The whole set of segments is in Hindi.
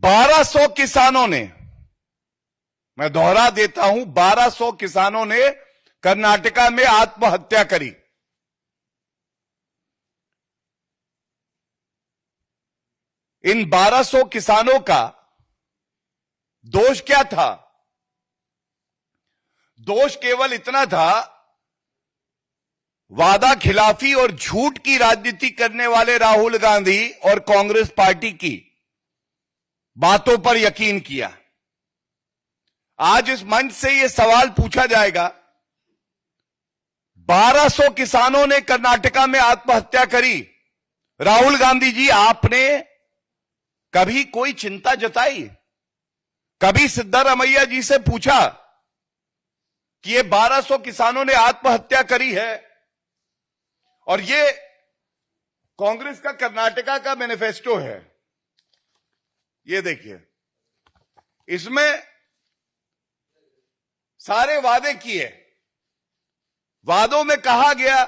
1200 किसानों ने, मैं दोहरा देता हूं, 1200 किसानों ने कर्नाटका में आत्महत्या करी। इन 1200 किसानों का दोष क्या था? दोष केवल इतना था, वादा खिलाफी और झूठ की राजनीति करने वाले राहुल गांधी और कांग्रेस पार्टी की बातों पर यकीन किया। आज इस मंच से यह सवाल पूछा जाएगा, 1200 किसानों ने कर्नाटका में आत्महत्या करी, राहुल गांधी जी आपने कभी कोई चिंता जताई? कभी सिद्धारमैया जी से पूछा कि ये 1200 किसानों ने आत्महत्या करी है? और ये कांग्रेस का कर्नाटका का मैनिफेस्टो है, ये देखिए, इसमें सारे वादे किए। वादों में कहा गया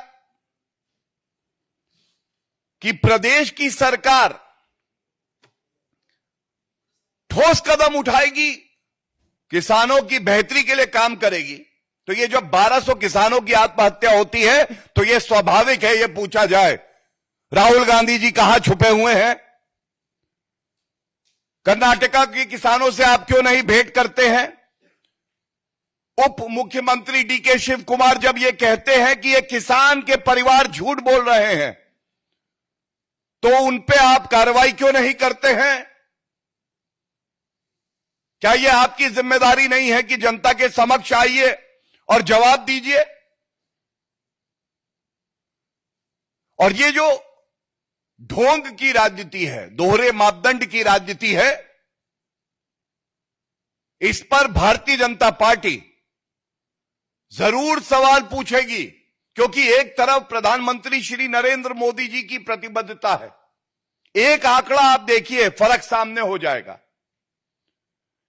कि प्रदेश की सरकार ठोस कदम उठाएगी, किसानों की बेहतरी के लिए काम करेगी। तो ये जब 1200 किसानों की आत्महत्या होती है तो ये स्वाभाविक है, ये पूछा जाए राहुल गांधी जी कहां छुपे हुए हैं? कर्नाटका के किसानों से आप क्यों नहीं भेंट करते हैं? उप मुख्यमंत्री डीके शिव कुमार जब ये कहते हैं कि ये किसान के परिवार झूठ बोल रहे हैं, तो उन पे आप कार्रवाई क्यों नहीं करते हैं? क्या यह आपकी जिम्मेदारी नहीं है कि जनता के समक्ष आइए और जवाब दीजिए? और ये जो ढोंग की राजनीति है, दोहरे मापदंड की राजनीति है, इस पर भारतीय जनता पार्टी जरूर सवाल पूछेगी, क्योंकि एक तरफ प्रधानमंत्री श्री नरेंद्र मोदी जी की प्रतिबद्धता है। एक आंकड़ा आप देखिए, फर्क सामने हो जाएगा।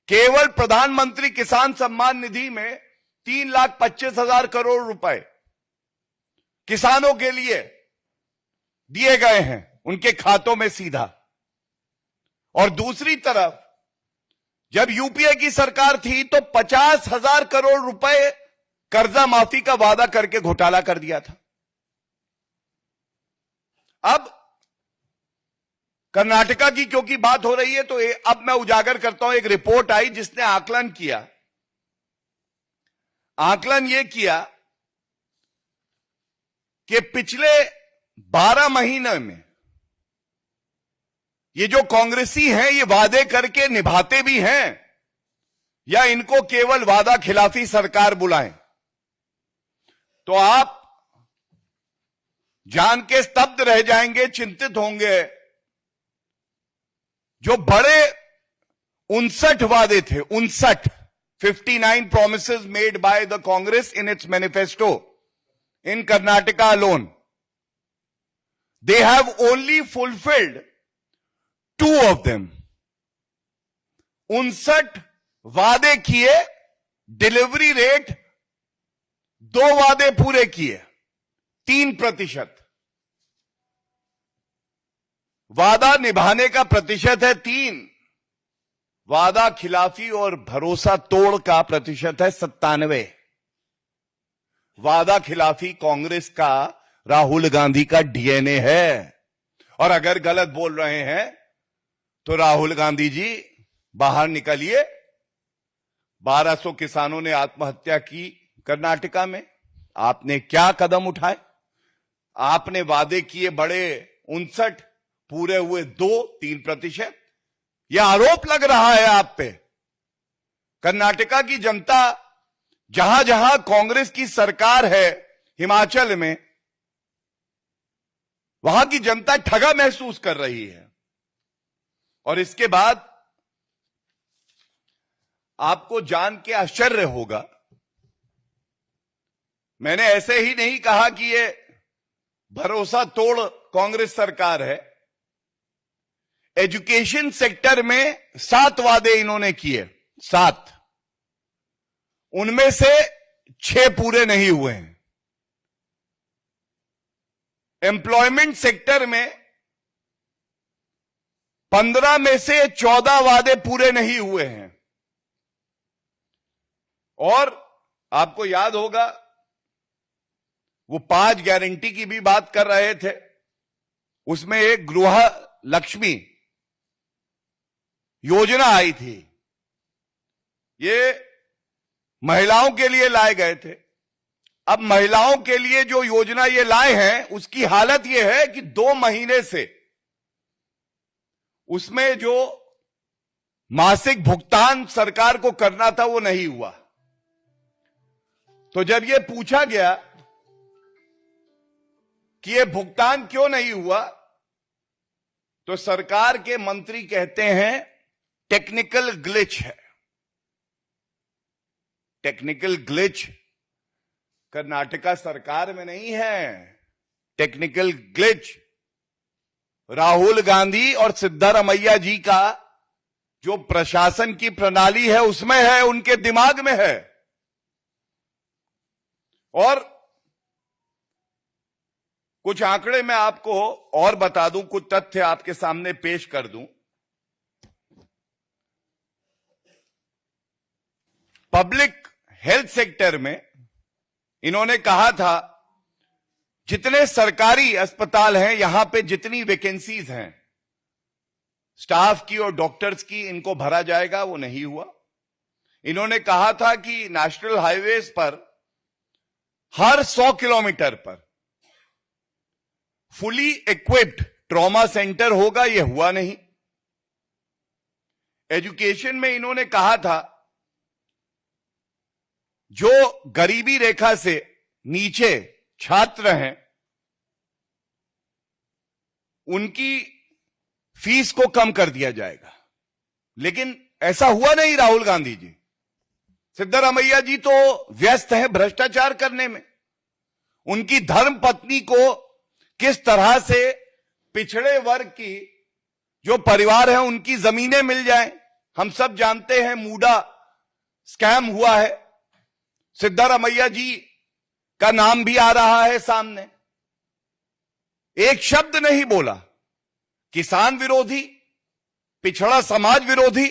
केवल प्रधानमंत्री किसान सम्मान निधि में 3,25,000 करोड़ रुपए किसानों के लिए दिए गए हैं, उनके खातों में सीधा। और दूसरी तरफ जब यूपीए की सरकार थी तो 50,000 करोड़ रुपए कर्जा माफी का वादा करके घोटाला कर दिया था। अब कर्नाटका की क्योंकि बात हो रही है तो अब मैं उजागर करता हूं, एक रिपोर्ट आई जिसने आकलन किया। आकलन यह किया कि पिछले 12 महीने में ये जो कांग्रेसी हैं, ये वादे करके निभाते भी हैं या इनको केवल वादा खिलाफी सरकार बुलाएं? तो आप जान के स्तब्ध रह जाएंगे, चिंतित होंगे। जो बड़े 59 वादे थे, 59 promises made by the Congress in its manifesto in Karnataka alone, they have only fulfilled 2 of them. 59 वादे किए, डिलीवरी रेट 2 वादे पूरे किए, 3%। वादा निभाने का प्रतिशत है 3, वादा खिलाफी और भरोसा तोड़ का प्रतिशत है 97। वादा खिलाफी कांग्रेस का, राहुल गांधी का डीएनए है। और अगर गलत बोल रहे हैं तो राहुल गांधी जी बाहर निकलिए। 1200 किसानों ने आत्महत्या की कर्नाटका में, आपने क्या कदम उठाए? आपने वादे किए बड़े 59, पूरे हुए 2-3%। यह आरोप लग रहा है आप पे। कर्नाटका की जनता, जहां जहां कांग्रेस की सरकार है, हिमाचल में, वहां की जनता ठगा महसूस कर रही है। और इसके बाद आपको जान के आश्चर्य होगा, मैंने ऐसे ही नहीं कहा कि ये भरोसा तोड़ कांग्रेस सरकार है। एजुकेशन सेक्टर में 7 वादे इन्होंने किए, 7, उनमें से 6 पूरे नहीं हुए हैं। एम्प्लॉयमेंट सेक्टर में 15 में से 14 वादे पूरे नहीं हुए हैं। और आपको याद होगा वो 5 गारंटी की भी बात कर रहे थे, उसमें एक गृह लक्ष्मी योजना आई थी, ये महिलाओं के लिए लाए गए थे। अब महिलाओं के लिए जो योजना ये लाए हैं उसकी हालत ये है कि 2 महीने से उसमें जो मासिक भुगतान सरकार को करना था वो नहीं हुआ। तो जब ये पूछा गया कि ये भुगतान क्यों नहीं हुआ, तो सरकार के मंत्री कहते हैं टेक्निकल ग्लिच है। टेक्निकल ग्लिच कर्नाटका सरकार में नहीं है, टेक्निकल ग्लिच राहुल गांधी और सिद्धारमैया जी का जो प्रशासन की प्रणाली है उसमें है, उनके दिमाग में है। और कुछ आंकड़े मैं आपको और बता दूं, कुछ तथ्य आपके सामने पेश कर दूं। पब्लिक हेल्थ सेक्टर में इन्होंने कहा था जितने सरकारी अस्पताल हैं यहां पे जितनी वैकेंसीज हैं स्टाफ की और डॉक्टर्स की, इनको भरा जाएगा, वो नहीं हुआ। इन्होंने कहा था कि नेशनल हाईवेज पर हर 100 किलोमीटर पर फुली इक्विप्ड ट्रॉमा सेंटर होगा, यह हुआ नहीं। एजुकेशन में इन्होंने कहा था जो गरीबी रेखा से नीचे छात्र हैं उनकी फीस को कम कर दिया जाएगा, लेकिन ऐसा हुआ नहीं। राहुल गांधी जी, सिद्धारमैया जी तो व्यस्त हैं भ्रष्टाचार करने में। उनकी धर्म पत्नी को किस तरह से पिछड़े वर्ग की जो परिवार है उनकी जमीनें मिल जाएं, हम सब जानते हैं। मूडा स्कैम हुआ है, सिद्धारमैया जी का नाम भी आ रहा है सामने। एक शब्द नहीं बोला, किसान विरोधी, पिछड़ा समाज विरोधी,